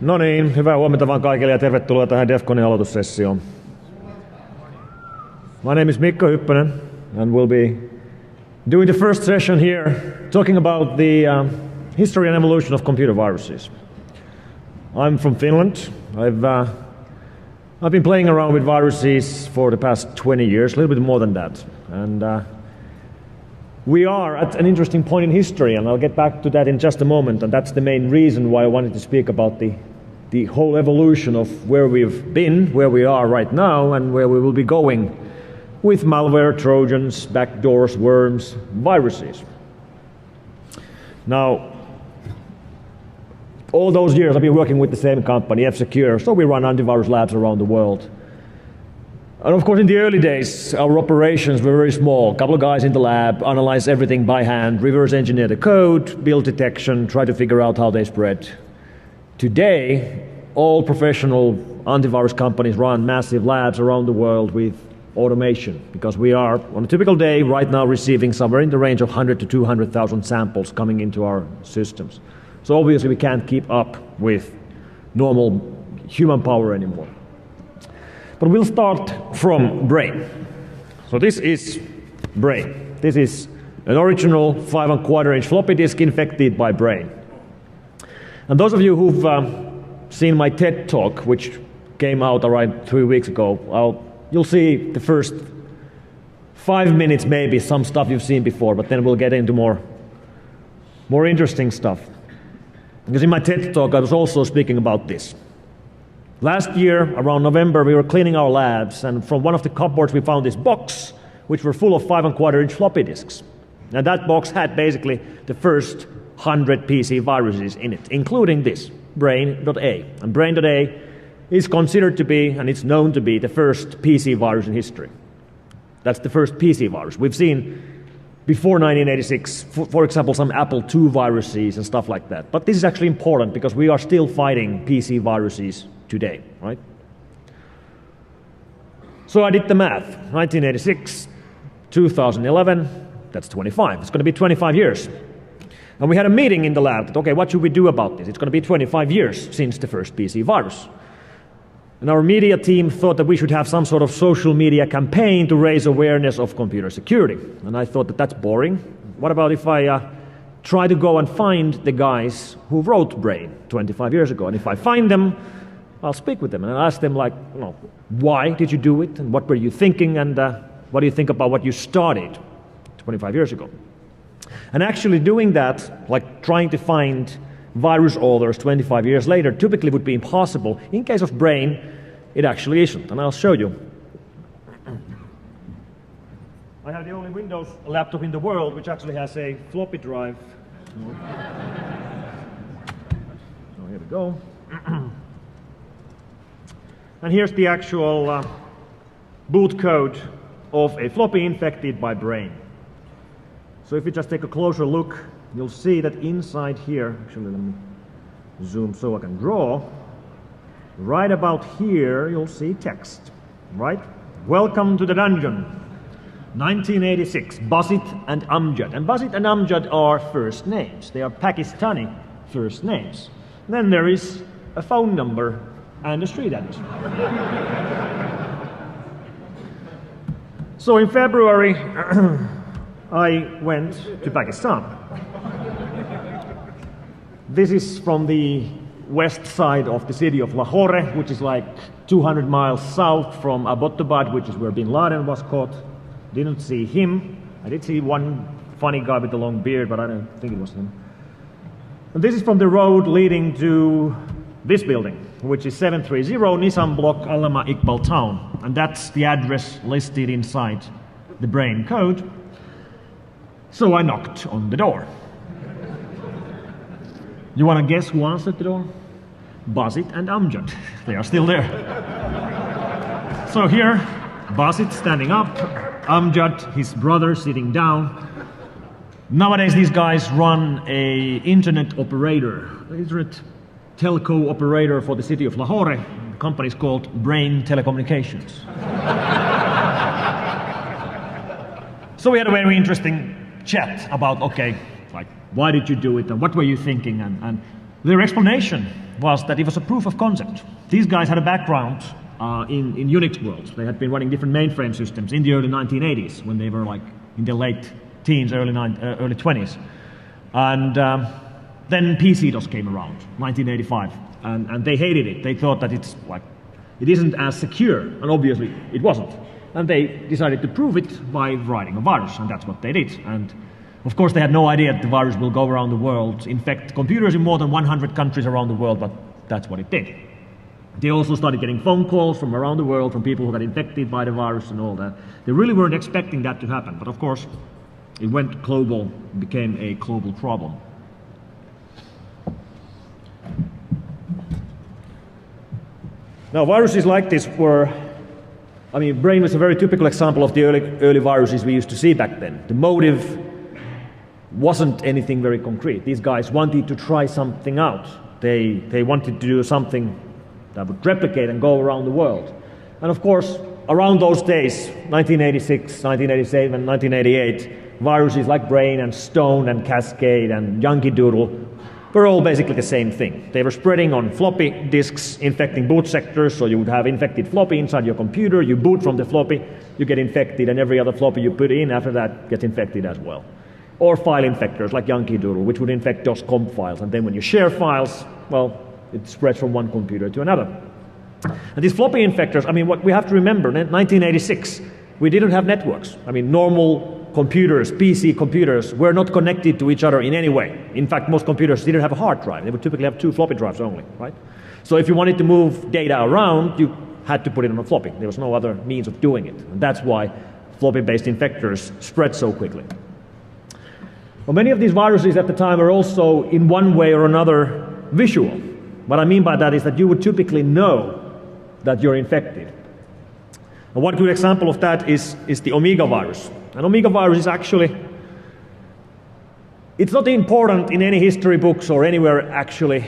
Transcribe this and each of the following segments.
No niin, hyvää huomenta vaan kaikille ja tervetuloa tähän Defconin aloitussessioon. My name is Mikko Hyppönen and we'll be doing the first session here talking about the history and evolution of computer viruses. I'm from Finland. I've been playing around with viruses for the past 20 years, a little bit more than that. And we are at an interesting point in history, and I'll get back to that in just a moment, and that's the main reason why I wanted to speak about the whole evolution of where we've been, where we are right now, and where we will be going with malware, trojans, backdoors, worms, viruses. Now, all those years I've been working with the same company, F-Secure, so we run antivirus labs around the world. And of course, in the early days, our operations were very small. A couple of guys in the lab, analyze everything by hand, reverse engineer the code, build detection, try to figure out how they spread. Today, all professional antivirus companies run massive labs around the world with automation, because we are, on a typical day, right now receiving somewhere in the range of 100 to 200,000 samples coming into our systems. So obviously we can't keep up with normal human power anymore. But we'll start from Brain. So this is Brain. This is an original 5¼ floppy disk infected by Brain. And those of you who've seen my TED talk, which came out around 3 weeks ago, you'll see the first 5 minutes maybe, some stuff you've seen before, but then we'll get into more interesting stuff. Because in my TED talk I was also speaking about this. Last year, around November, we were cleaning our labs, and from one of the cupboards we found this box, which were full of 5¼ floppy disks. And that box had basically the first 100 PC viruses in it, including this, Brain.A. And Brain.A is considered to be, and it's known to be, the first PC virus in history. That's the first PC virus. We've seen before 1986, for example, some Apple II viruses and stuff like that. But this is actually important because we are still fighting PC viruses today, right? So I did the math. 1986, 2011, that's 25. It's going to be 25 years. And we had a meeting in the lab that, okay, what should we do about this? It's going to be 25 years since the first PC virus. And our media team thought that we should have some sort of social media campaign to raise awareness of computer security. And I thought that that's boring. What about if I try to go and find the guys who wrote Brain 25 years ago? And if I find them, I'll speak with them and I'll ask them, like, why did you do it? And what were you thinking? And what do you think about what you started 25 years ago? And actually doing that, like trying to find virus authors 25 years later, typically would be impossible. In case of Brain, it actually isn't, and I'll show you. I have the only Windows laptop in the world which actually has a floppy drive. So here we go. And here's the actual boot code of a floppy infected by Brain. So if you just take a closer look, you'll see that inside here, actually let me zoom so I can draw, right about here you'll see text, right? Welcome to the dungeon. 1986, Basit and Amjad. And Basit and Amjad are first names. They are Pakistani first names. Then there is a phone number and a street address. So in February, I went to Pakistan. This is from the west side of the city of Lahore, which is like 200 miles south from Abbottabad, which is where Bin Laden was caught. Didn't see him. I did see one funny guy with a long beard, but I don't think it was him. And this is from the road leading to this building, which is 730 Nissan Block, Allama Iqbal Town. And that's the address listed inside the Brain code. So I knocked on the door. You want to guess who answered the door? Basit and Amjad. They are still there. So here, Basit standing up, Amjad, his brother, sitting down. Nowadays these guys run an internet operator, internet telco operator for the city of Lahore. The company is called Brain Telecommunications. So we had a very interesting chat about, okay, like, why did you do it and what were you thinking? And Their explanation was that it was a proof of concept. These guys had a background in Unix world. They had been running different mainframe systems in the early 1980s when they were like in their late teens, early 20s. And then PC-DOS came around, 1985, and they hated it. They thought that it isn't as secure, and obviously it wasn't. And they decided to prove it by writing a virus, and that's what they did. And of course, they had no idea that the virus will go around the world, infect computers in more than 100 countries around the world, but that's what it did. They also started getting phone calls from around the world from people who got infected by the virus and all that. They really weren't expecting that to happen, but of course, it went global, became a global problem. Now, viruses like this were, Brain was a very typical example of the early viruses we used to see back then. The motive wasn't anything very concrete. These guys wanted to try something out. They wanted to do something that would replicate and go around the world. And of course, around those days, 1986, 1987, 1988, viruses like Brain and Stone and Cascade and Yankee Doodle were all basically the same thing. They were spreading on floppy disks, infecting boot sectors, so you would have infected floppy inside your computer, you boot from the floppy, you get infected, and every other floppy you put in after that gets infected as well. Or file infectors like Yankee Doodle, which would infect DOS comp files, and then when you share files, well, it spreads from one computer to another. And these floppy infectors, what we have to remember, in 1986, we didn't have networks. Normal computers, PC computers, were not connected to each other in any way. In fact, most computers didn't have a hard drive. They would typically have 2 floppy drives only, right? So if you wanted to move data around, you had to put it on a floppy. There was no other means of doing it. And that's why floppy-based infectors spread so quickly. Well, many of these viruses at the time are also, in one way or another, visual. What I mean by that is that you would typically know that you're infected. And one good example of that is the Omega virus. And Omega virus is actually, it's not important in any history books or anywhere actually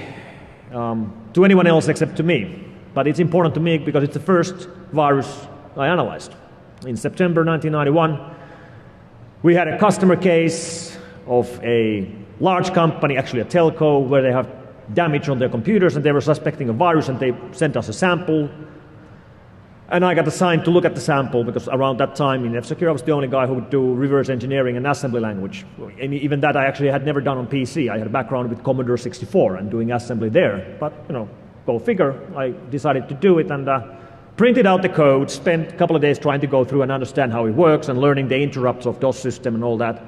to anyone else except to me. But it's important to me because it's the first virus I analyzed. In September 1991, we had a customer case of a large company, actually a telco, where they have damage on their computers and they were suspecting a virus and they sent us a sample. And I got assigned to look at the sample because around that time in F-Secure I was the only guy who would do reverse engineering and assembly language. And even that I actually had never done on PC. I had a background with Commodore 64 and doing assembly there. But, go figure, I decided to do it and printed out the code, spent a couple of days trying to go through and understand how it works and learning the interrupts of DOS system and all that.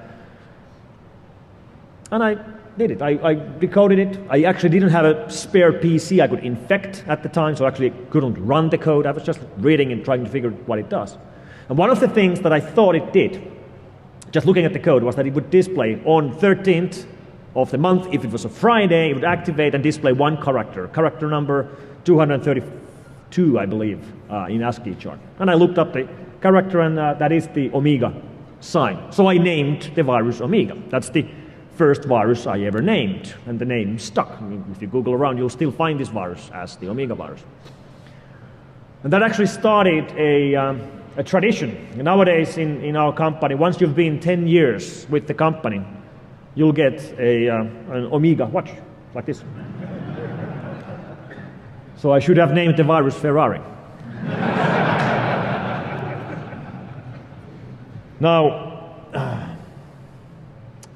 And I did it. I decoded it. I actually didn't have a spare PC I could infect at the time, so I actually couldn't run the code. I was just reading and trying to figure what it does. And one of the things that I thought it did, just looking at the code, was that it would display on 13th of the month, if it was a Friday, it would activate and display one character number 232, I believe, in ASCII chart. And I looked up the character, and that is the Omega sign. So I named the virus Omega. That's the first virus I ever named, and the name stuck. If you Google around, you'll still find this virus as the Omega virus. And that actually started a tradition. Nowadays in our company, once you've been 10 years with the company, you'll get an Omega watch, like this. So I should have named the virus Ferrari. Now,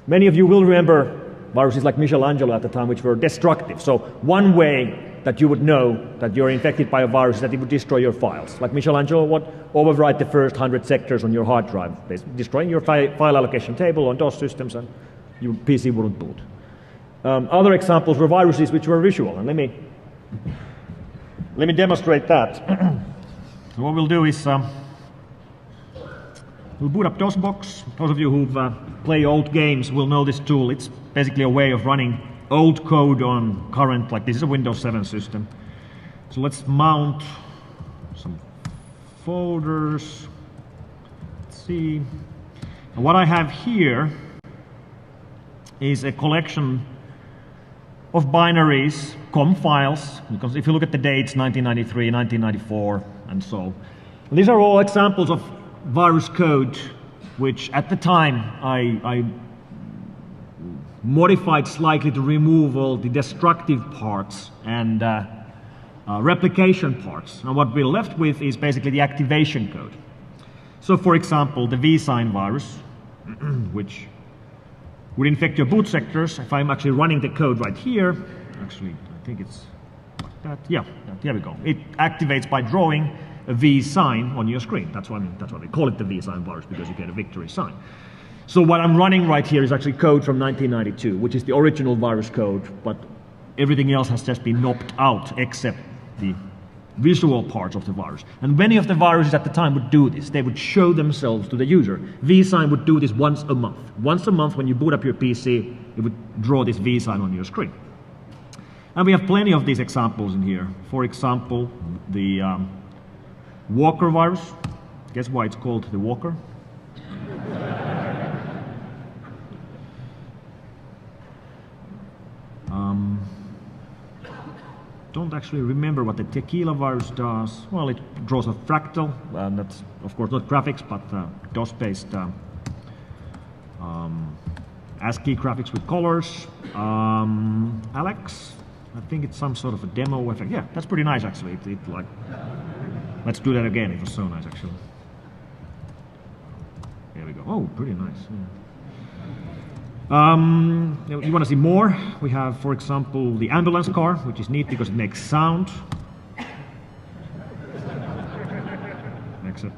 many of you will remember viruses like Michelangelo at the time, which were destructive. So one way that you would know that you're infected by a virus is that it would destroy your files. Like Michelangelo would overwrite the first 100 sectors on your hard drive, destroying your file allocation table on DOS systems, and your PC wouldn't boot. Other examples were viruses which were visual, and let me demonstrate that. So what we'll do is we'll boot up DOSBox. Those of you who've played old games will know this tool. It's basically a way of running old code on current, like this is a Windows 7 system. So let's mount some folders. Let's see. And what I have here is a collection of binaries, COM files, because if you look at the dates, 1993, 1994, and so. And these are all examples of virus code, which at the time I modified slightly to remove all the destructive parts and replication parts. And what we're left with is basically the activation code. So for example, the vSign virus, which would infect your boot sectors. If I'm actually running the code right here, actually I think it's like that. Yeah, here we go. It activates by drawing a V sign on your screen. That's why we call it the vSign virus, because you get a victory sign. So what I'm running right here is actually code from 1992, which is the original virus code, but everything else has just been knocked out except the visual parts of the virus. And many of the viruses at the time would do this. They would show themselves to the user. vSign would do this once a month. Once a month, when you boot up your PC, it would draw this vSign on your screen. And we have plenty of these examples in here. For example, the Walker virus. Guess why it's called the Walker? Don't actually remember what the Tequila virus does. Well, it draws a fractal, and that's of course not graphics, but DOS-based ASCII graphics with colors. Alex, I think it's some sort of a demo effect. Yeah, that's pretty nice actually. Like, let's do that again. It was so nice actually. There we go. Oh, pretty nice. Yeah. You want to see more? We have, for example, the ambulance car, which is neat because it makes sound. Except,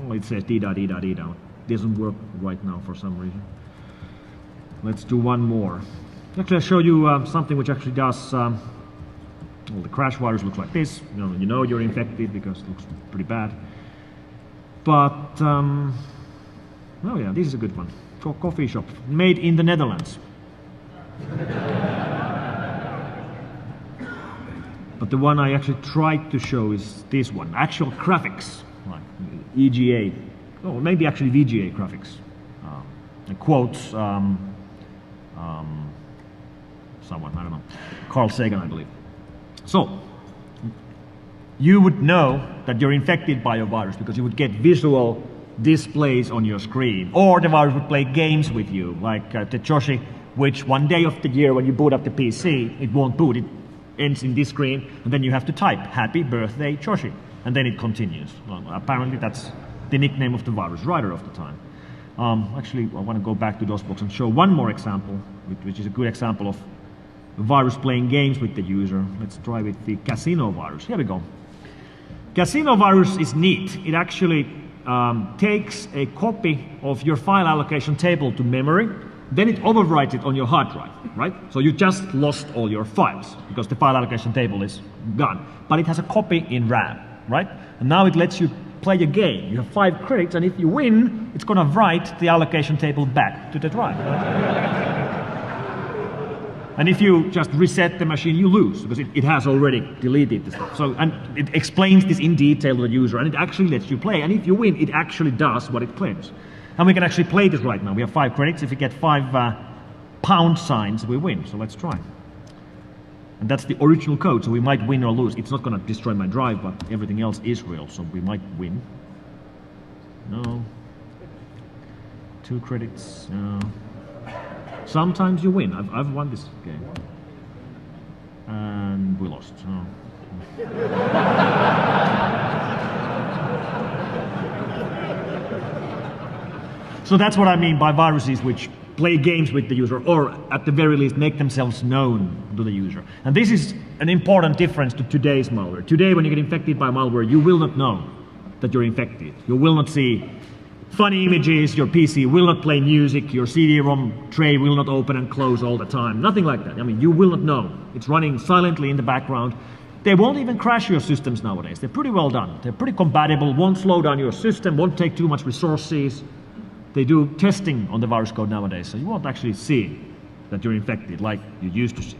well, it says dee-da, dee-da, dee-da. It doesn't work right now for some reason. Let's do one more. Actually, I'll show you something which actually does. Well, the crash virus looks like this. You know you're infected because it looks pretty bad. But, oh yeah, this is a good one. Coffee shop, made in the Netherlands. But the one I actually tried to show is this one, actual graphics, like EGA, or maybe actually VGA graphics. It quotes someone, I don't know, Carl Sagan, I believe. So, you would know that you're infected by a virus because you would get visual displays on your screen, or the virus would play games with you, like the Joshi, which one day of the year when you boot up the PC, it won't boot, it ends in this screen, and then you have to type happy birthday Joshi, and then it continues. Well, apparently that's the nickname of the virus writer of the time. Actually, I want to go back to DOSBox and show one more example, which is a good example of a virus playing games with the user. Let's try with the casino virus. Here we go. Casino virus is neat. It actually takes a copy of your file allocation table to memory, then it overwrites it on your hard drive, right? So you just lost all your files because the file allocation table is gone. But it has a copy in RAM, right? And now it lets you play a game. You have 5 credits, and if you win, it's going to write the allocation table back to the drive. Right? And if you just reset the machine, you lose, because it has already deleted the stuff. So, and it explains this in detail to the user, and it actually lets you play. And if you win, it actually does what it claims. And we can actually play this right now. We have 5 credits. If we get 5 pound signs, we win. So let's try. And that's the original code, so we might win or lose. It's not going to destroy my drive, but everything else is real, so we might win. No. 2 credits. No. Sometimes you win. I've won this game. And we lost. Oh. So that's what I mean by viruses which play games with the user, or at the very least make themselves known to the user. And this is an important difference to today's malware. Today, when you get infected by malware, you will not know that you're infected. You will not see funny images, your PC will not play music, your CD-ROM tray will not open and close all the time. Nothing like that. I mean, you will not know. It's running silently in the background. They won't even crash your systems nowadays. They're pretty well done. They're pretty compatible, won't slow down your system, won't take too much resources. They do testing on the virus code nowadays, so you won't actually see that you're infected like you used to see.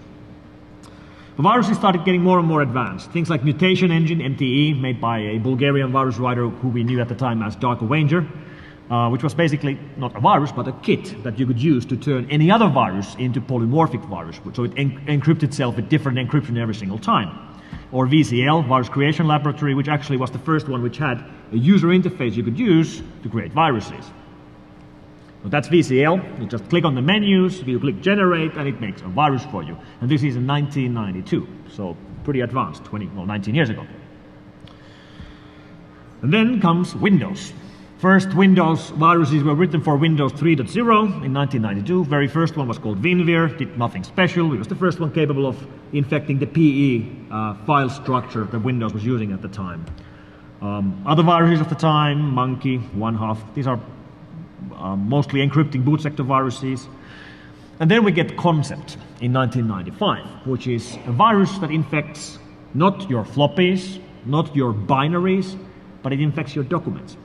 The viruses started getting more and more advanced. Things like Mutation Engine, MTE, made by a Bulgarian virus writer who we knew at the time as Dark Avenger, which was basically not a virus, but a kit that you could use to turn any other virus into polymorphic virus, so it encrypts itself with different encryption every single time. Or VCL, Virus Creation Laboratory, which actually was the first one which had a user interface you could use to create viruses. So that's VCL. You just click on the menus, you click generate, and it makes a virus for you. And this is in 1992, so pretty advanced, 19 years ago. And then comes Windows. First Windows viruses were written for Windows 3.0 in 1992. Very first one was called WinVir, did nothing special. It was the first one capable of infecting the PE file structure that Windows was using at the time. Other viruses of the time, Monkey, 1/2, these are mostly encrypting boot sector viruses. And then we get Concept in 1995, which is a virus that infects not your floppies, not your binaries, but it infects your documents.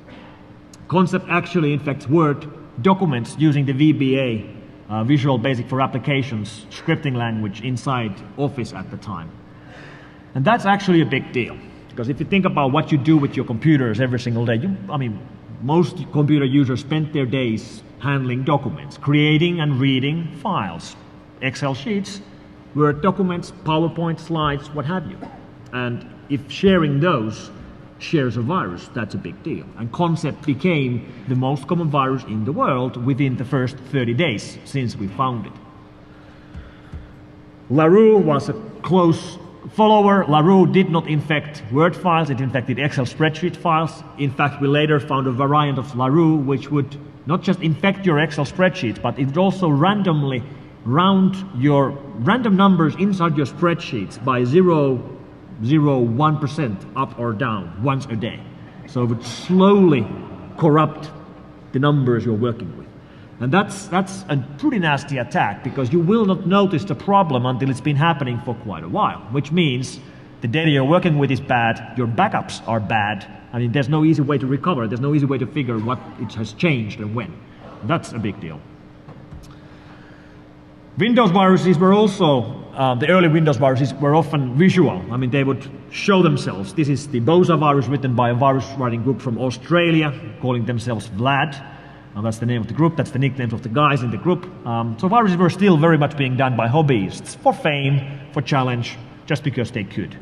Concept actually infects Word documents using the VBA, Visual Basic for Applications, scripting language inside Office at the time. And that's actually a big deal, because if you think about what you do with your computers every single day, most computer users spend their days handling documents, creating and reading files, Excel sheets, Word documents, PowerPoint slides, what have you. And if sharing those shares a virus, that's a big deal. And Concept became the most common virus in the world within the first 30 days since we found it. LaRue was a close follower. LaRue did not infect Word files, it infected Excel spreadsheet files. In fact, we later found a variant of LaRue which would not just infect your Excel spreadsheet, but it would also randomly round your random numbers inside your spreadsheets by 0.01% up or down once a day. So it would slowly corrupt the numbers you're working with. And that's a pretty nasty attack, because you will not notice the problem until it's been happening for quite a while, which means the data you're working with is bad, your backups are bad. I mean, there's no easy way to recover, there's no easy way to figure what it has changed and when. That's a big deal. Windows viruses were also, the early Windows viruses were often visual. I mean, they would show themselves. This is the Boza virus written by a virus writing group from Australia, calling themselves Vlad. That's the name of the group, that's the nicknames of the guys in the group. So viruses were still very much being done by hobbyists, for fame, for challenge, just because they could.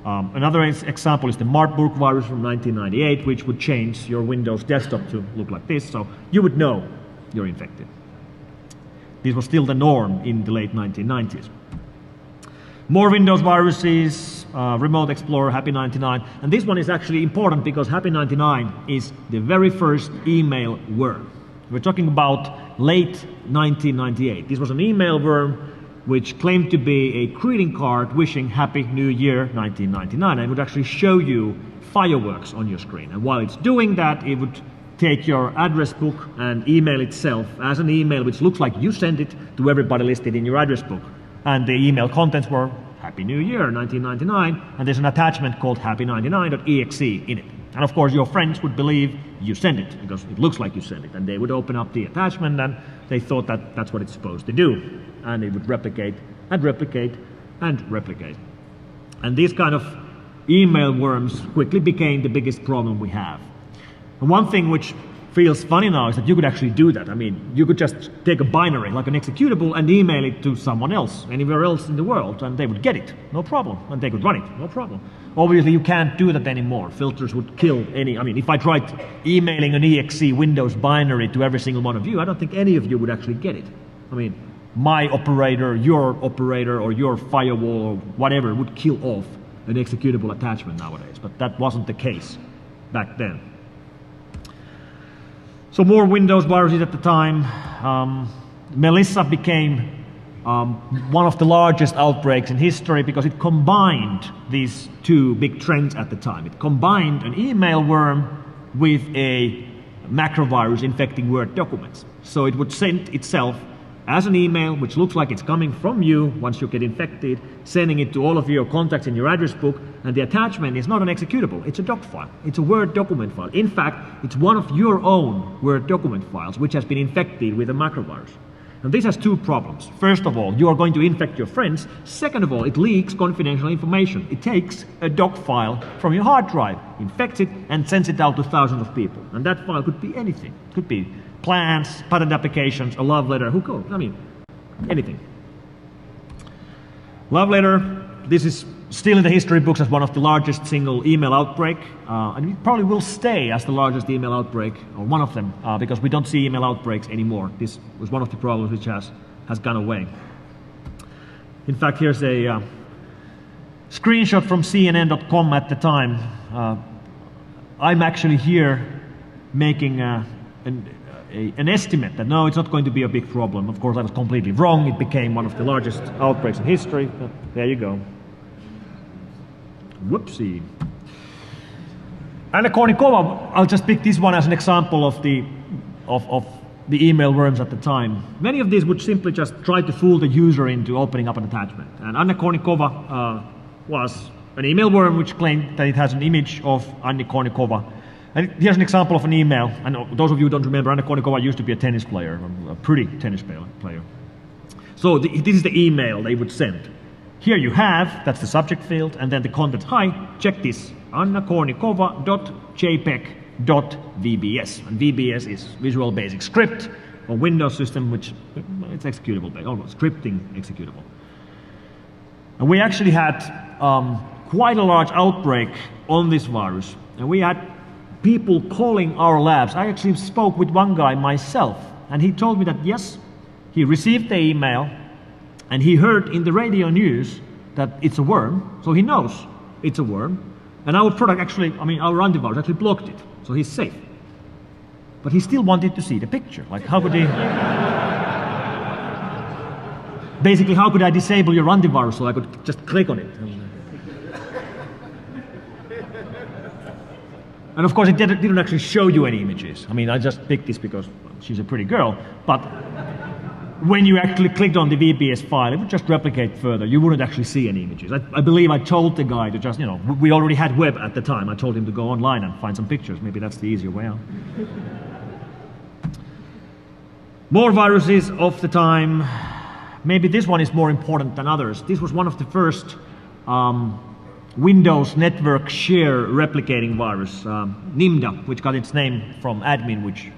Another example is the Marburg virus from 1998, which would change your Windows desktop to look like this, so you would know you're infected. This was still the norm in the late 1990s. More Windows viruses, Remote Explorer, Happy 99, and this one is actually important because Happy 99 is the very first email worm. We're talking about late 1998. This was an email worm which claimed to be a greeting card wishing Happy New Year 1999. And it would actually show you fireworks on your screen. And while it's doing that, it would take your address book and email itself as an email which looks like you sent it to everybody listed in your address book. And the email contents were Happy New Year 1999, and there's an attachment called happy99.exe in it. And of course your friends would believe you sent it because it looks like you sent it, and they would open up the attachment and they thought that that's what it's supposed to do, and it would replicate and replicate and replicate. And these kind of email worms quickly became the biggest problem we have. And one thing which feels funny now is that you could actually do that. I mean, you could just take a binary, like an executable, and email it to someone else, anywhere else in the world, and they would get it, no problem, and they could run it, no problem. Obviously, you can't do that anymore. Filters would kill any, I mean, if I tried emailing an exe Windows binary to every single one of you, I don't think any of you would actually get it. I mean, my operator, or your firewall, or whatever, would kill off an executable attachment nowadays, but that wasn't the case back then. So more Windows viruses at the time. Melissa became one of the largest outbreaks in history because it combined these two big trends at the time. It combined an email worm with a macrovirus infecting Word documents. So it would send itself as an email, which looks like it's coming from you once you get infected, sending it to all of your contacts in your address book, and the attachment is not an executable, it's a doc file. It's a Word document file. In fact, it's one of your own Word document files which has been infected with a macrovirus. And this has two problems. First of all, you are going to infect your friends. Second of all, it leaks confidential information. It takes a doc file from your hard drive, infects it, and sends it out to thousands of people. And that file could be anything. It could be plans, patent applications, a love letter, who knows? I mean, anything. Love letter, this is still in the history books as one of the largest single email outbreak, and it probably will stay as the largest email outbreak, or one of them, because we don't see email outbreaks anymore. This was one of the problems which has gone away. In fact, here's a screenshot from CNN.com at the time. I'm actually here making an estimate that no, it's not going to be a big problem. Of course, I was completely wrong. It became one of the largest outbreaks in history. But there you go. Whoopsie. Anna Kournikova, I'll just pick this one as an example of the email worms at the time. Many of these would simply just try to fool the user into opening up an attachment. And Anna Kournikova was an email worm which claimed that it has an image of Anna Kournikova. And here's an example of an email. And those of you who don't remember, Anna Kournikova used to be a tennis player, a pretty tennis player. So this is the email they would send. Here you have, that's the subject field, and then the content. Hi, check this, annakournikova.jpeg.vbs. And VBS is Visual Basic Script, a Windows system which it's executable, scripting executable. And we actually had quite a large outbreak on this virus. And we had people calling our labs. I actually spoke with one guy myself, and he told me that yes, he received the email, and he heard in the radio news that it's a worm, so he knows it's a worm. And our product actually, our antivirus actually blocked it, so he's safe. But he still wanted to see the picture. Like, how could he? Basically, how could I disable your antivirus so I could just click on it? And of course, it didn't actually show you any images. I just picked this because she's a pretty girl, but when you actually clicked on the VBS file, it would just replicate further. You wouldn't actually see any images. I believe I told the guy to just, we already had web at the time. I told him to go online and find some pictures. Maybe that's the easier way out. More viruses of the time. Maybe this one is more important than others. This was one of the first Windows network share replicating virus, NIMDA, which got its name from admin, which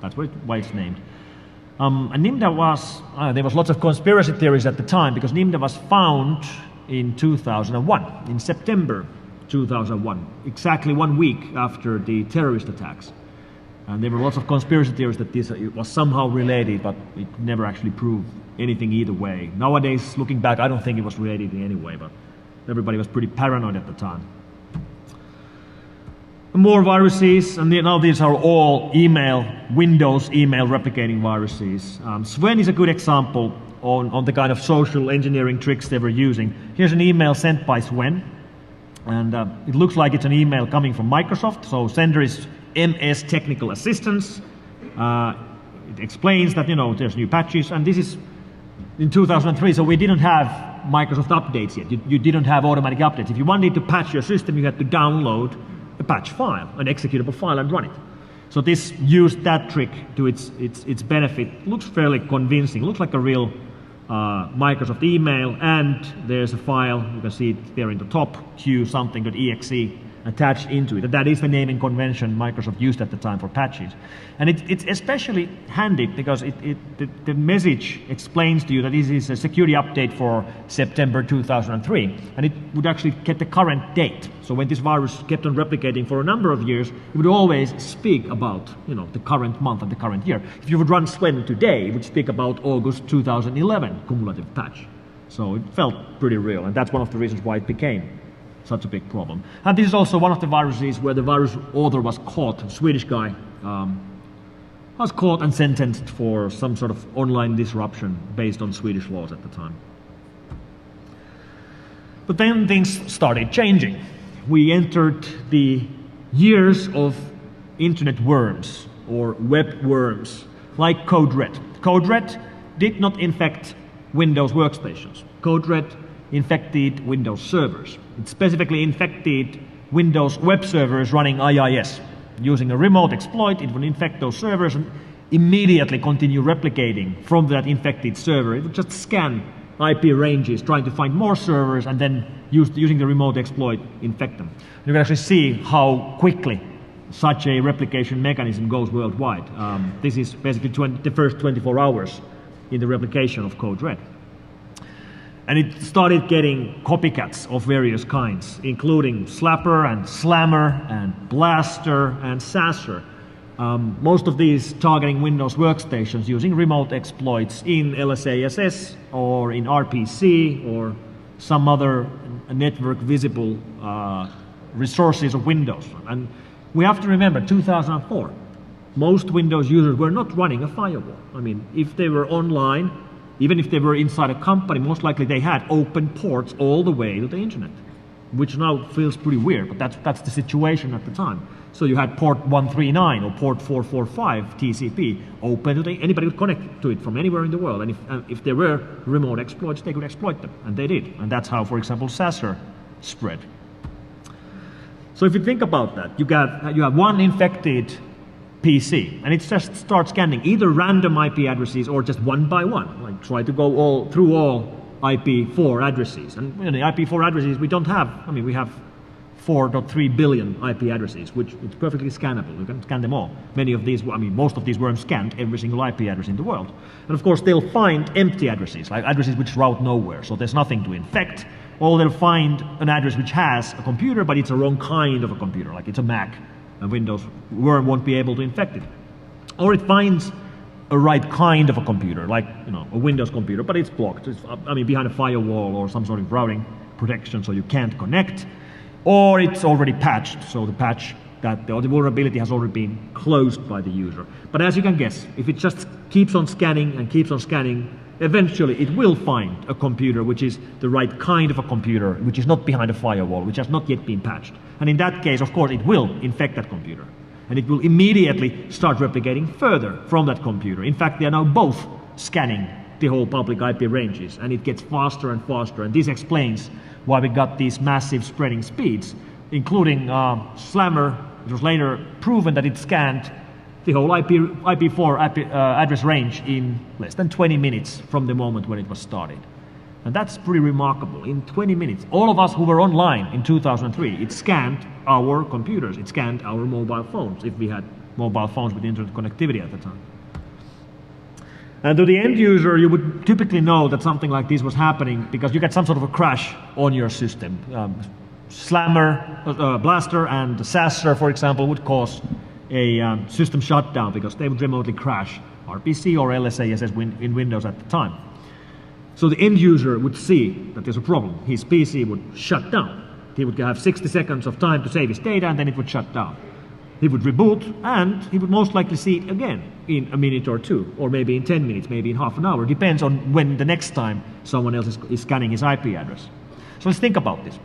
that's why it's named. And NIMDA was, there was lots of conspiracy theories at the time because NIMDA was found in 2001, in September 2001, exactly 1 week after the terrorist attacks. And there were lots of conspiracy theories that this was somehow related, but it never actually proved anything either way. Nowadays, looking back, I don't think it was related in any way, but everybody was pretty paranoid at the time. More viruses, and now these are all Windows email replicating viruses. Sven is a good example on the kind of social engineering tricks they were using. Here's an email sent by Sven, and it looks like it's an email coming from Microsoft. So sender is MS Technical Assistance. It explains that there's new patches, and this is in 2003, so we didn't have Microsoft updates yet. You didn't have automatic updates. If you wanted to patch your system, you had to download a patch file, an executable file, and run it. So this used that trick to its benefit. Looks fairly convincing. Looks like a real Microsoft email, and there's a file. You can see it there in the top, q-something.exe attached into it. That is the naming convention Microsoft used at the time for patches. And it's especially handy because the message explains to you that this is a security update for September 2003, and it would actually get the current date. So when this virus kept on replicating for a number of years, it would always speak about the current month and the current year. If you would run Sven today, it would speak about August 2011 cumulative patch. So it felt pretty real, and that's one of the reasons why it became such a big problem. And this is also one of the viruses where the virus author was caught, a Swedish guy, was caught and sentenced for some sort of online disruption based on Swedish laws at the time. But then things started changing. We entered the years of internet worms or web worms, like Code Red. Code Red did not infect Windows workstations. Code Red infected Windows servers. It specifically infected Windows web servers running IIS. Using a remote exploit, it would infect those servers and immediately continue replicating from that infected server. It would just scan IP ranges, trying to find more servers, and then using the remote exploit, infect them. You can actually see how quickly such a replication mechanism goes worldwide. This is basically the first 24 hours in the replication of Code Red. And it started getting copycats of various kinds, including Slapper and Slammer and Blaster and Sasser. Most of these targeting Windows workstations using remote exploits in LSASS or in RPC or some other network visible resources of Windows. And we have to remember 2004, most Windows users were not running a firewall. I mean, if they were online, even if they were inside a company, most likely they had open ports all the way to the internet, which now feels pretty weird, but that's the situation at the time. So you had port 139 or port 445 TCP open to anybody could connect to it from anywhere in the world. And if there were remote exploits, they could exploit them, and they did. And that's how, for example, Sasser spread. So if you think about that, you have one infected PC, and it just starts scanning either random IP addresses or just one by one, like try to go through all IP4 addresses. And the IP4 addresses we don't have. I mean, we have 4.3 billion IP addresses, which is perfectly scannable. You can scan them all. Many of these, I mean, most of these weren't scanned, every single IP address in the world. And of course, they'll find empty addresses, like addresses which route nowhere, so there's nothing to infect. Or they'll find an address which has a computer, but it's a wrong kind of a computer, like it's a Mac. A Windows worm won't be able to infect it. Or it finds a right kind of a computer, like a Windows computer, but it's blocked. It's, behind a firewall or some sort of routing protection, so you can't connect. Or it's already patched, so the patch that the vulnerability has already been closed by the user. But as you can guess, if it just keeps on scanning and keeps on scanning, eventually it will find a computer which is the right kind of a computer, which is not behind a firewall, which has not yet been patched. And in that case, of course, it will infect that computer. And it will immediately start replicating further from that computer. In fact, they are now both scanning the whole public IP ranges, and it gets faster and faster. And this explains why we got these massive spreading speeds, including Slammer. It was later proven that it scanned the whole IP4 address range in less than 20 minutes from the moment when it was started. And that's pretty remarkable. In 20 minutes, all of us who were online in 2003, it scanned our computers, it scanned our mobile phones, if we had mobile phones with internet connectivity at the time. And to the end user, you would typically know that something like this was happening because you get some sort of a crash on your system. Slammer, Blaster, and Sasser, for example, would cause a system shutdown because they would remotely crash RPC or LSASS in Windows at the time. So the end user would see that there's a problem. His PC would shut down. He would have 60 seconds of time to save his data, and then it would shut down. He would reboot, and he would most likely see it again in a minute or two, or maybe in 10 minutes, maybe in half an hour. Depends on when the next time someone else is scanning his IP address. So let's think about this.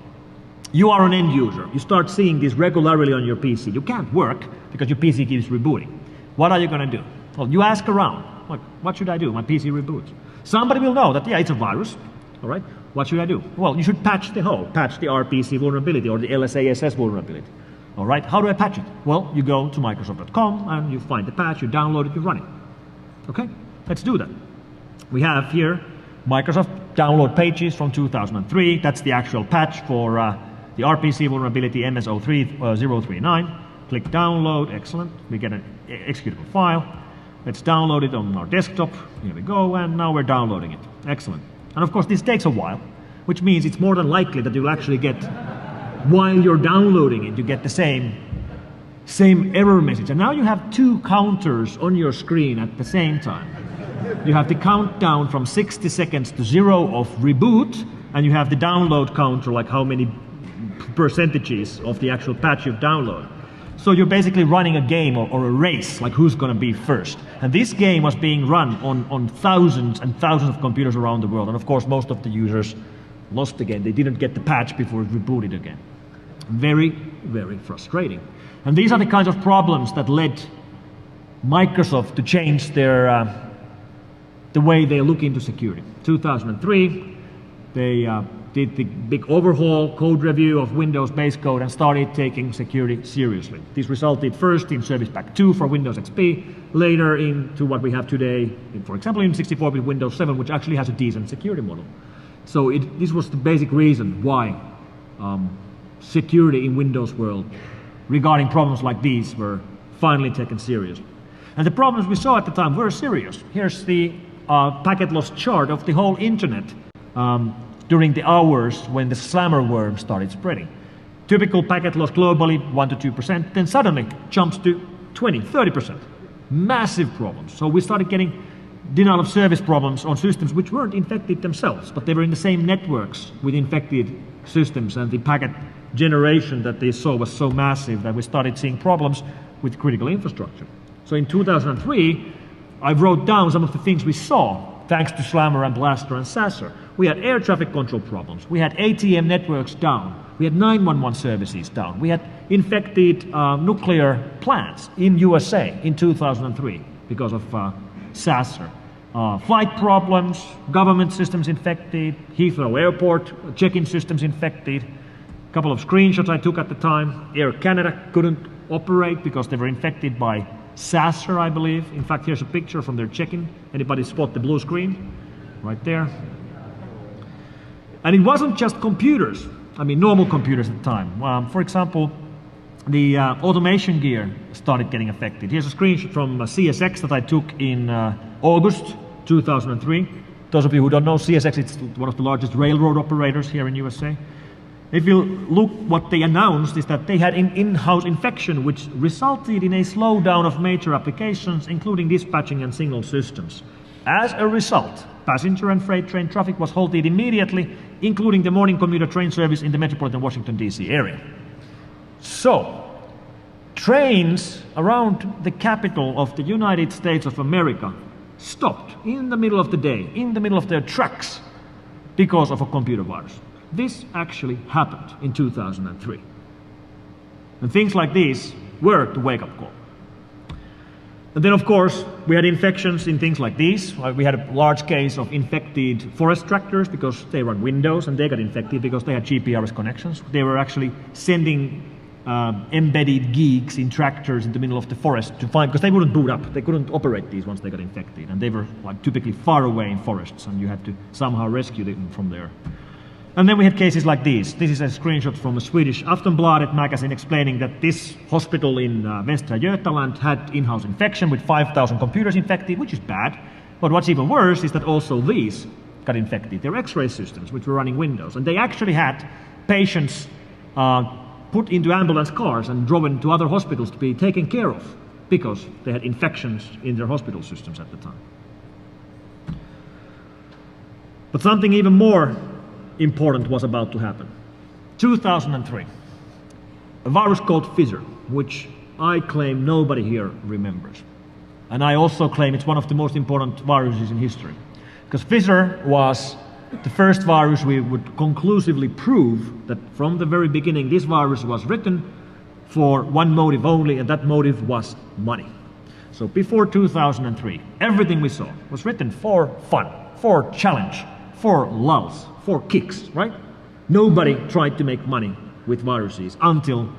You are an end user. You start seeing this regularly on your PC. You can't work because your PC keeps rebooting. What are you going to do? Well, you ask around. Like, what should I do? My PC reboots. Somebody will know that, yeah, it's a virus. All right. What should I do? Well, you should patch the RPC vulnerability or the LSASS vulnerability. All right. How do I patch it? Well, you go to Microsoft.com and you find the patch, you download it, you run it. Okay. Let's do that. We have here Microsoft download pages from 2003. That's the actual patch for the RPC vulnerability MS03039. Click download. Excellent. We get an executable file. Let's download it on our desktop. Here we go, and now we're downloading it. Excellent. And of course, this takes a while, which means it's more than likely that you'll actually get, while you're downloading it, you get the same error message. And now you have two counters on your screen at the same time. You have the countdown from 60 seconds to 0 of reboot, and you have the download counter, like how many percentages of the actual patch you've downloaded. So you're basically running a game or a race, like who's going to be first. And this game was being run on thousands and thousands of computers around the world. And of course, most of the users lost again. They didn't get the patch before it rebooted again. Very, very frustrating. And these are the kinds of problems that led Microsoft to change their the way they look into security. 2003, they did the big overhaul, code review of Windows base code, and started taking security seriously. This resulted first in Service Pack 2 for Windows XP, later into what we have today, for example, in 64-bit Windows 7, which actually has a decent security model. So this was the basic reason why security in Windows world regarding problems like these were finally taken seriously. And the problems we saw at the time were serious. Here's the packet loss chart of the whole internet. during the hours when the slammer worm started spreading. Typical packet loss globally, 1 to 2%, then suddenly jumps to 20, 30%. Massive problems. So we started getting denial of service problems on systems which weren't infected themselves, but they were in the same networks with infected systems, and the packet generation that they saw was so massive that we started seeing problems with critical infrastructure. So in 2003, I wrote down some of the things we saw thanks to Slammer and Blaster and Sasser. We had air traffic control problems. We had ATM networks down. We had 911 services down. We had infected nuclear plants in USA in 2003 because of Sasser. Flight problems, government systems infected, Heathrow Airport check-in systems infected. A couple of screenshots I took at the time. Air Canada couldn't operate because they were infected by Sasser, I believe. In fact, here's a picture from their check-in. Anybody spot the blue screen? Right there. And it wasn't just computers. I mean, normal computers at the time. For example, the automation gear started getting affected. Here's a screenshot from CSX that I took in August 2003. Those of you who don't know, CSX is one of the largest railroad operators here in USA. If you look, what they announced is that they had an in-house infection which resulted in a slowdown of major applications, including dispatching and signal systems. As a result, passenger and freight train traffic was halted immediately, including the morning commuter train service in the metropolitan Washington, D.C. area. So, trains around the capital of the United States of America stopped in the middle of the day, in the middle of their tracks, because of a computer virus. This actually happened in 2003. And things like these were the wake-up call. And then, of course, we had infections in things like these. We had a large case of infected forest tractors because they run Windows, and they got infected because they had GPRS connections. They were actually sending embedded geeks in tractors in the middle of the forest to find, because they wouldn't boot up. They couldn't operate these once they got infected. And they were like typically far away in forests, and you had to somehow rescue them from there. And then we had cases like these. This is a screenshot from a Swedish Aftonbladet magazine explaining that this hospital in Västra Götaland had in-house infection with 5,000 computers infected, which is bad. But what's even worse is that also these got infected. They're X-ray systems, which were running Windows. And they actually had patients put into ambulance cars and driven to other hospitals to be taken care of because they had infections in their hospital systems at the time. But something even more important was about to happen. 2003, a virus called Fizzer, which I claim nobody here remembers. And I also claim it's one of the most important viruses in history. Because Fizzer was the first virus we would conclusively prove that from the very beginning this virus was written for one motive only, and that motive was money. So before 2003, everything we saw was written for fun, for challenge, for lulz, for kicks, right? Nobody tried to make money with viruses until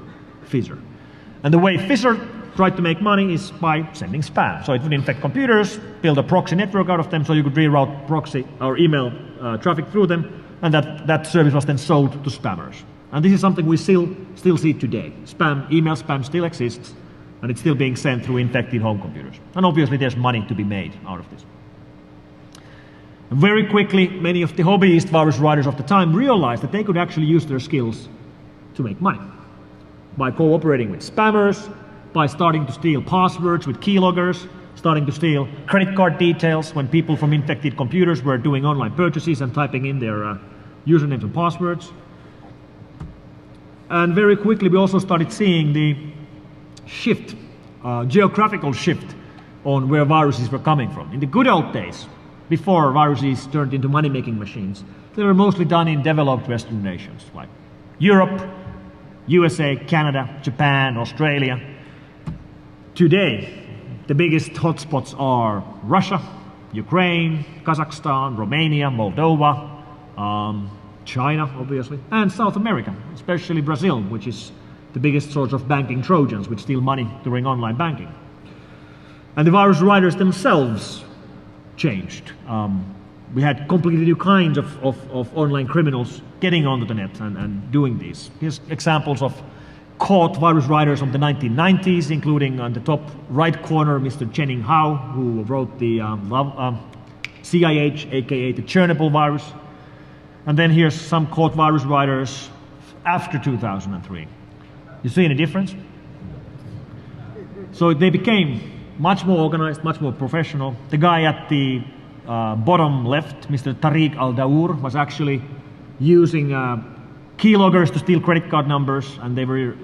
Fizzer. And the way Fizzer tried to make money is by sending spam. So it would infect computers, build a proxy network out of them so you could reroute proxy or email traffic through them, and that service was then sold to spammers. And this is something we still see today. Email spam still exists, and it's still being sent through infected home computers. And obviously there's money to be made out of this. Very quickly, many of the hobbyist virus writers of the time realized that they could actually use their skills to make money by cooperating with spammers, by starting to steal passwords with keyloggers, starting to steal credit card details when people from infected computers were doing online purchases and typing in their usernames and passwords. And very quickly, we also started seeing the shift, geographical shift on where viruses were coming from. In the good old days, before viruses turned into money-making machines, they were mostly done in developed Western nations like Europe, USA, Canada, Japan, Australia. Today, the biggest hotspots are Russia, Ukraine, Kazakhstan, Romania, Moldova, China, obviously, and South America, especially Brazil, which is the biggest source of banking Trojans, which steal money during online banking. And the virus writers themselves changed. We had completely new kinds of online criminals getting onto the net and doing these. Here's examples of caught virus writers from the 1990s, including on the top right corner, Mr. Channing Hao, who wrote the CIH, aka the Chernobyl virus. And then here's some caught virus writers after 2003. You see any difference? So they became much more organized, much more professional. The guy at the bottom left, Mr. Tariq Al-Daour, was actually using keyloggers to steal credit card numbers, and they were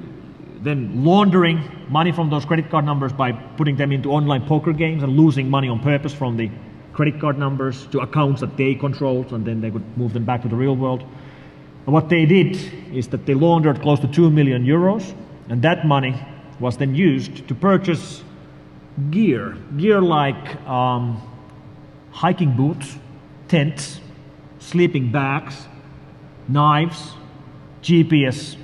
then laundering money from those credit card numbers by putting them into online poker games and losing money on purpose from the credit card numbers to accounts that they controlled, and then they would move them back to the real world. And what they did is that they laundered close to 2 million euros, and that money was then used to purchase gear like hiking boots, tents, sleeping bags, knives, GPS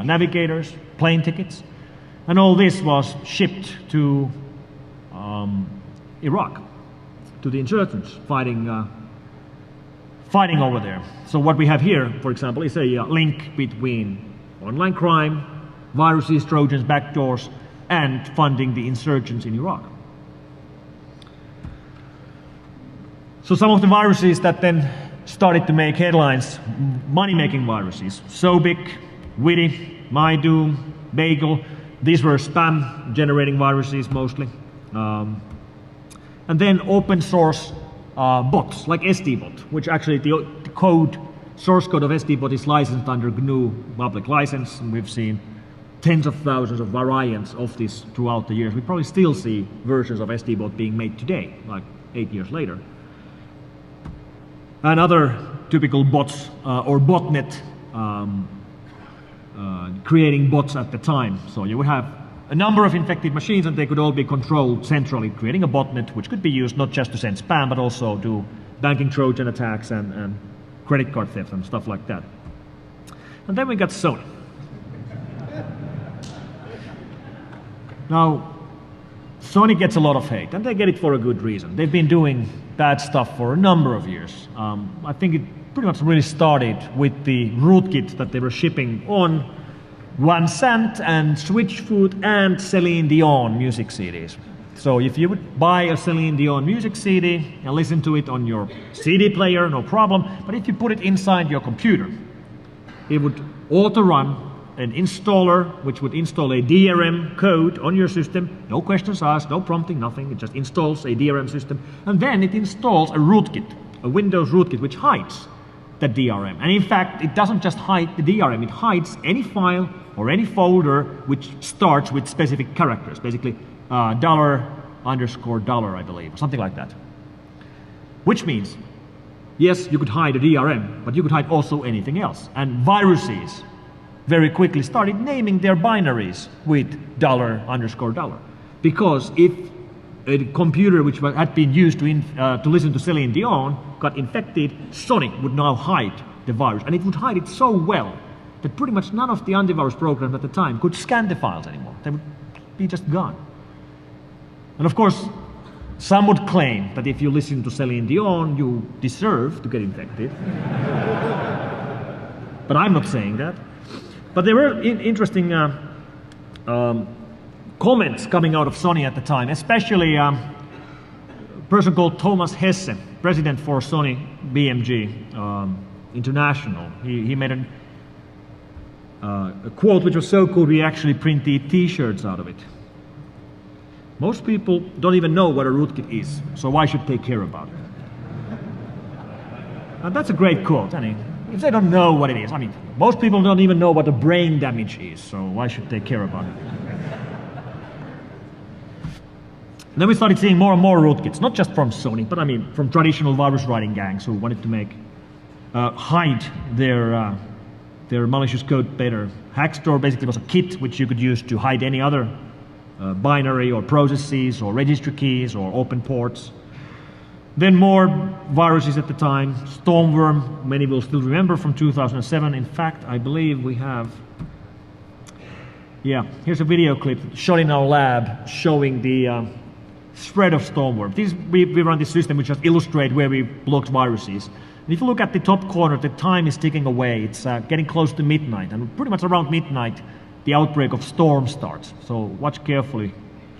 navigators, plane tickets, and all this was shipped to Iraq, to the insurgents fighting over there. So what we have here, for example, is a link between online crime, viruses, trojans, backdoors, and funding the insurgents in Iraq. So some of the viruses that then started to make headlines, money-making viruses, Sobic, Witty, MyDoom, Bagel, these were spam-generating viruses mostly. And then open source bots, like SDBot, which actually the source code of SDBot is licensed under GNU public license, and we've seen tens of thousands of variants of this throughout the years. We probably still see versions of SDBot being made today, like 8 years later. And other typical bots or botnet creating bots at the time. So you would have a number of infected machines, and they could all be controlled centrally, creating a botnet which could be used not just to send spam, but also do banking Trojan attacks and credit card theft and stuff like that. And then we got Sony. Now, Sony gets a lot of hate, and they get it for a good reason. They've been doing bad stuff for a number of years. I think it pretty much really started with the rootkit that they were shipping on One Cent and Switchfoot and Celine Dion music CDs. So if you would buy a Celine Dion music CD and listen to it on your CD player, no problem. But if you put it inside your computer, it would auto-run an installer which would install a DRM code on your system. No questions asked, no prompting, nothing. It just installs a DRM system. And then it installs a rootkit, a Windows rootkit, which hides that DRM. And in fact, it doesn't just hide the DRM, it hides any file or any folder which starts with specific characters, basically $_, I believe, or something like that. Which means, yes, you could hide a DRM, but you could hide also anything else. And viruses very quickly started naming their binaries with $_. Because if a computer which had been used to listen to Celine Dion got infected, Sony would now hide the virus. And it would hide it so well that pretty much none of the antivirus programs at the time could scan the files anymore. They would be just gone. And of course, some would claim that if you listen to Celine Dion, you deserve to get infected. But I'm not saying that. But there were interesting comments coming out of Sony at the time, especially a person called Thomas Hesse, president for Sony BMG International. He made a quote which was so cool we actually printed t-shirts out of it. Most people don't even know what a rootkit is, so why should they care about it? And that's a great quote. I mean, if they don't know what it is, I mean, most people don't even know what a brain damage is, so why should they care about it? Then we started seeing more and more rootkits, not just from Sony, but I mean from traditional virus writing gangs who wanted to hide their malicious code better. Hackstore basically was a kit which you could use to hide any other binary or processes or registry keys or open ports. Then more viruses at the time. Stormworm, many will still remember from 2007. In fact, I believe we have, here's a video clip shot in our lab showing the spread of Stormworm. We run this system which just illustrates where we blocked viruses. And if you look at the top corner, the time is ticking away. It's getting close to midnight, and pretty much around midnight, the outbreak of Storm starts. So watch carefully.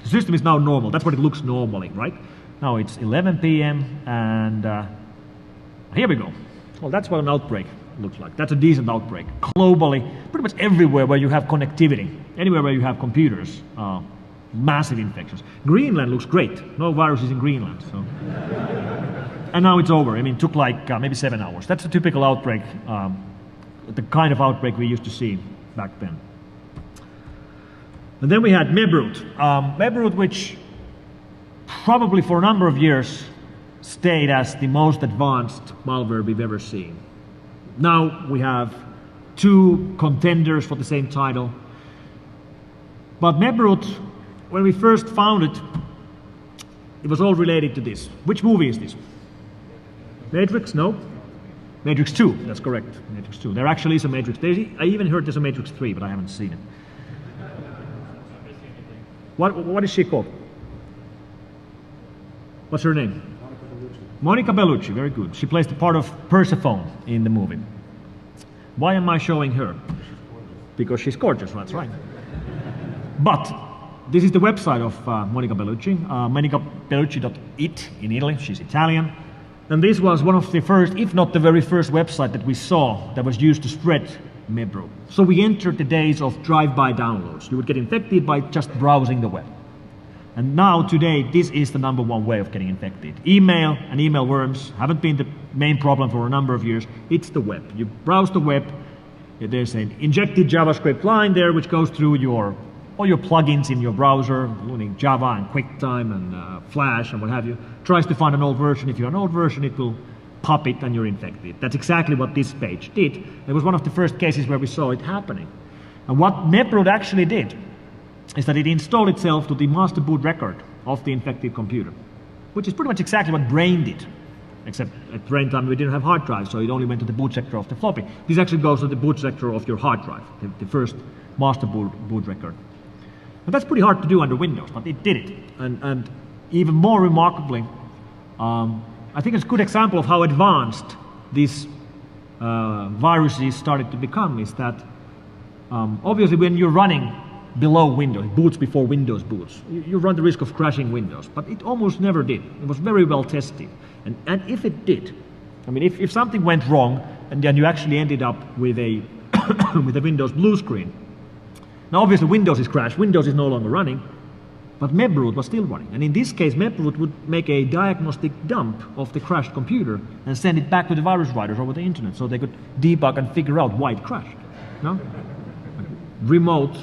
The system is now normal. That's what it looks normally, right? Now it's 11 p.m. and here we go. Well, that's what an outbreak looks like. That's a decent outbreak. Globally, pretty much everywhere where you have connectivity, anywhere where you have computers, massive infections. Greenland looks great. No viruses in Greenland. So. And now it's over. I mean, it took like maybe 7 hours. That's a typical outbreak, the kind of outbreak we used to see back then. And then we had Mebroot. Mebroot, which probably for a number of years stayed as the most advanced malware we've ever seen. Now we have 2 contenders for the same title. But Mebroot, when we first found it, it was all related to this. Which movie is this? Matrix? No? Matrix 2, that's correct. Matrix 2. There actually is a Matrix. I even heard there's a Matrix 3, but I haven't seen it. What is she called? What's her name? Monica Bellucci, very good. She plays the part of Persephone in the movie. Why am I showing her? Because she's gorgeous, that's right. But this is the website of Monica Bellucci, monicabellucci.it in Italy. She's Italian. And this was one of the first, if not the very first website that we saw that was used to spread Mebroot. So we entered the days of drive-by downloads. You would get infected by just browsing the web. And now, today, this is the #1 way of getting infected. Email and email worms haven't been the main problem for a number of years. It's the web. You browse the web, there's an injected JavaScript line there which goes through all your plugins in your browser, including Java and QuickTime and Flash and what have you. Tries to find an old version. If you're an old version, it will pop it and you're infected. That's exactly what this page did. It was one of the first cases where we saw it happening. And what Mebroot actually did is that it installed itself to the master boot record of the infected computer, which is pretty much exactly what Brain did, except at Brain time we didn't have hard drives, so it only went to the boot sector of the floppy. This actually goes to the boot sector of your hard drive, the first master boot record. And that's pretty hard to do under Windows, but it did it. And even more remarkably, I think it's a good example of how advanced these viruses started to become is that obviously when you're running below Windows, boots before Windows boots, you run the risk of crashing Windows, but it almost never did. It was very well tested. And if it did, I mean, if something went wrong and then you actually ended up with a with a Windows blue screen, now obviously Windows is crashed, Windows is no longer running, but Mebroot was still running. And in this case, Mebroot would make a diagnostic dump of the crashed computer and send it back to the virus writers over the internet so they could debug and figure out why it crashed. No? Remote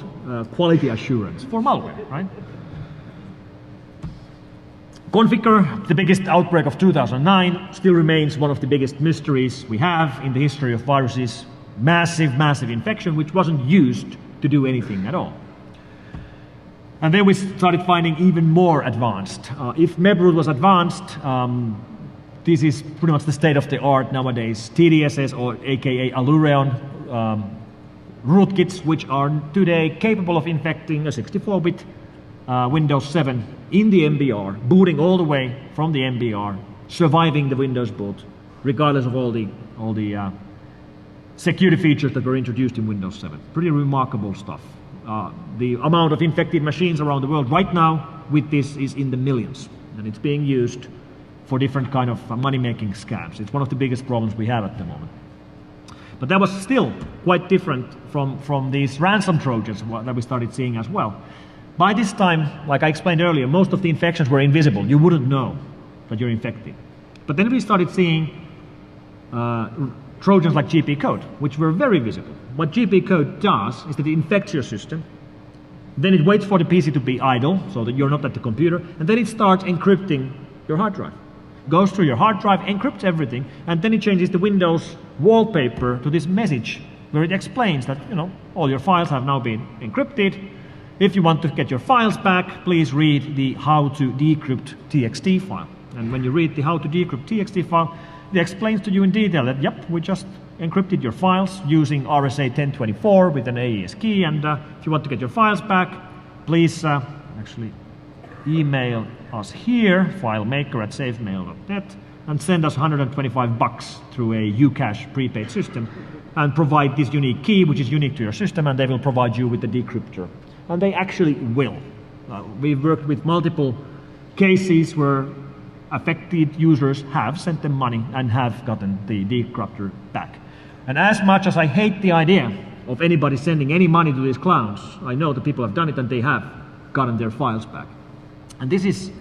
quality assurance for malware, right? Conficker, the biggest outbreak of 2009, still remains one of the biggest mysteries we have in the history of viruses. Massive, massive infection which wasn't used to do anything at all. And then we started finding even more advanced. If Mebroot was advanced, this is pretty much the state of the art nowadays. TDSS, or aka Alureon, rootkits, which are today capable of infecting a 64-bit Windows 7 in the MBR, booting all the way from the MBR, surviving the Windows boot, regardless of all the security features that were introduced in Windows 7. Pretty remarkable stuff. The amount of infected machines around the world right now with this is in the millions, and it's being used for different kind of money-making scams. It's one of the biggest problems we have at the moment. But that was still quite different from these ransom Trojans that we started seeing as well. By this time, like I explained earlier, most of the infections were invisible. You wouldn't know that you're infected. But then we started seeing Trojans like GP code, which were very visible. What GP code does is that it infects your system, then it waits for the PC to be idle, so that you're not at the computer, and then it starts encrypting your hard drive. Goes through your hard drive, encrypts everything, and then it changes the Windows wallpaper to this message where it explains that, you know, all your files have now been encrypted. If you want to get your files back, please read the how to decrypt TXT file. And when you read the how to decrypt TXT file, it explains to you in detail that, yep, we just encrypted your files using RSA 1024 with an AES key, and if you want to get your files back, please actually email us here, filemaker@safemail.net, and send us $125 through a Ucash prepaid system, and provide this unique key, which is unique to your system, and they will provide you with the decryptor. And they actually will. We've worked with multiple cases where affected users have sent them money and have gotten the decryptor back. And as much as I hate the idea of anybody sending any money to these clowns, I know the people have done it and they have gotten their files back. And this is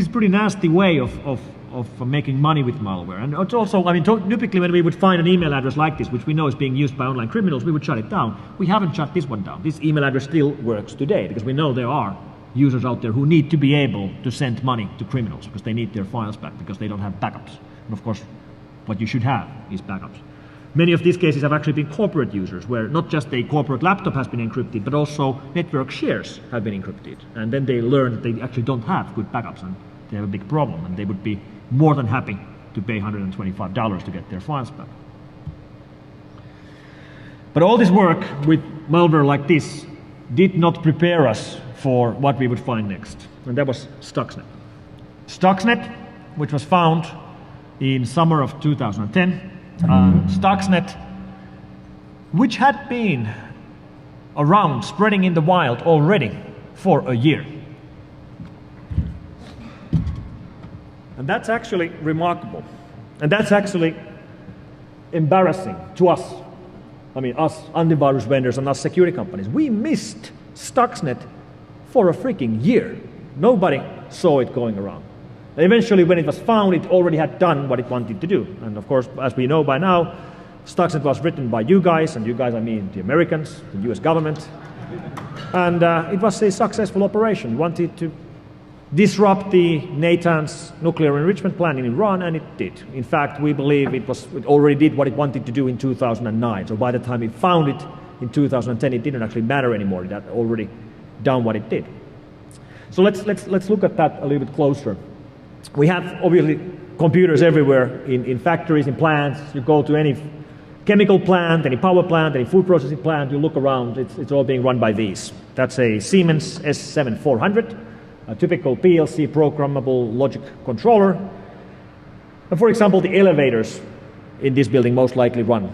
pretty nasty way of making money with malware. And it's also, I mean, typically when we would find an email address like this, which we know is being used by online criminals, we would shut it down. We haven't shut this one down. This email address still works today because we know there are users out there who need to be able to send money to criminals because they need their files back because they don't have backups. And of course, what you should have is backups. Many of these cases have actually been corporate users where not just a corporate laptop has been encrypted, but also network shares have been encrypted. And then they learn that they actually don't have good backups and they have a big problem, and they would be more than happy to pay $125 to get their files back. But all this work with malware like this did not prepare us for what we would find next, and that was Stuxnet. Stuxnet, which was found in summer of 2010, Stuxnet, which had been around, spreading in the wild already for a year. And that's actually remarkable. And that's actually embarrassing to us. I mean, us antivirus vendors and us security companies. We missed Stuxnet for a freaking year. Nobody saw it going around. Eventually, when it was found, it already had done what it wanted to do. And of course, as we know by now, Stuxnet was written by you guys, and you guys I mean the Americans, the US government. And it was a successful operation. It wanted to disrupt the Natanz nuclear enrichment plant in Iran, and it did. In fact, we believe it already did what it wanted to do in 2009. So by the time it found it in 2010, it didn't actually matter anymore. It had already done what it did. So let's look at that a little bit closer. We have obviously computers everywhere in factories, in plants. You go to any chemical plant, any power plant, any food processing plant, you look around, it's all being run by these. That's a Siemens S7400, a typical PLC programmable logic controller. And for example, the elevators in this building most likely run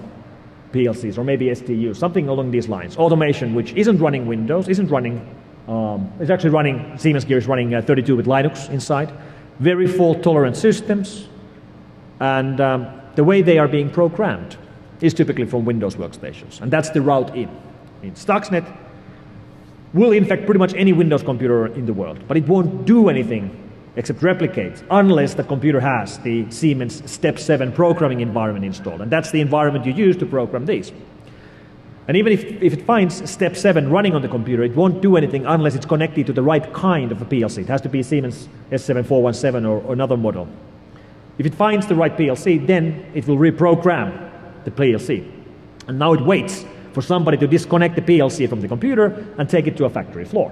PLCs or maybe STUs, something along these lines. Automation, which isn't running Windows, isn't running, it's actually running, Siemens gear is running 32 with Linux inside. Very fault-tolerant systems, and the way they are being programmed is typically from Windows workstations, and that's the route in. Stuxnet will infect pretty much any Windows computer in the world, but it won't do anything except replicate unless the computer has the Siemens Step 7 programming environment installed, and that's the environment you use to program these. And even if it finds Step 7 running on the computer, it won't do anything unless it's connected to the right kind of a PLC. It has to be Siemens S7417 or another model. If it finds the right PLC, then it will reprogram the PLC. And now it waits for somebody to disconnect the PLC from the computer and take it to a factory floor.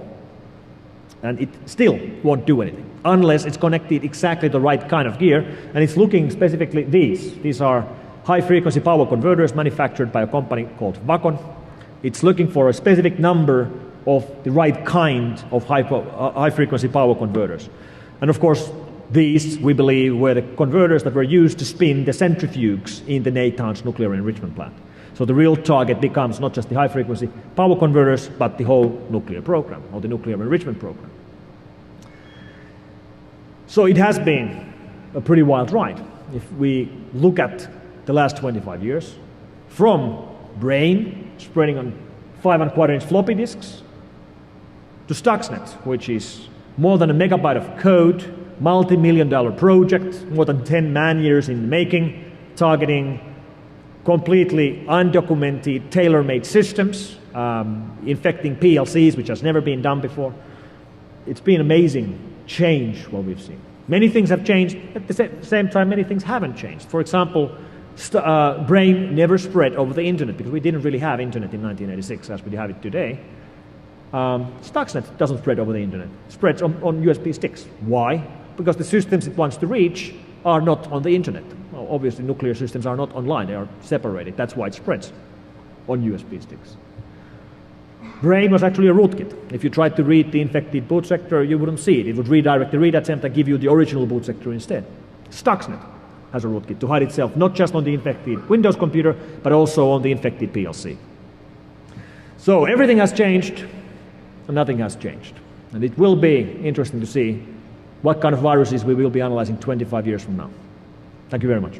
And it still won't do anything unless it's connected exactly the right kind of gear. And it's looking specifically these. These are high-frequency power converters manufactured by a company called Defcon. It's looking for a specific number of the right kind of high-frequency power converters. And of course, these, we believe, were the converters that were used to spin the centrifuges in the Natanz nuclear enrichment plant. So the real target becomes not just the high-frequency power converters, but the whole nuclear program, or the nuclear enrichment program. So it has been a pretty wild ride. If we look at the last 25 years, from Brain spreading on 5¼ inch floppy disks to Stuxnet, which is more than a megabyte of code, multi-million-dollar project, more than 10 man-years in the making, targeting completely undocumented, tailor-made systems, infecting PLCs, which has never been done before. It's been amazing change what we've seen. Many things have changed, at the same time many things haven't changed. For example, Brain never spread over the internet because we didn't really have internet in 1986 as we have it today. Stuxnet doesn't spread over the internet. It spreads on USB sticks. Why? Because the systems it wants to reach are not on the internet. Well, obviously, nuclear systems are not online. They are separated. That's why it spreads on USB sticks. Brain was actually a rootkit. If you tried to read the infected boot sector, you wouldn't see it. It would redirect the read attempt and give you the original boot sector instead. Stuxnet has a rootkit to hide itself not just on the infected Windows computer, but also on the infected PLC. So everything has changed, and nothing has changed. And it will be interesting to see what kind of viruses we will be analyzing 25 years from now. Thank you very much.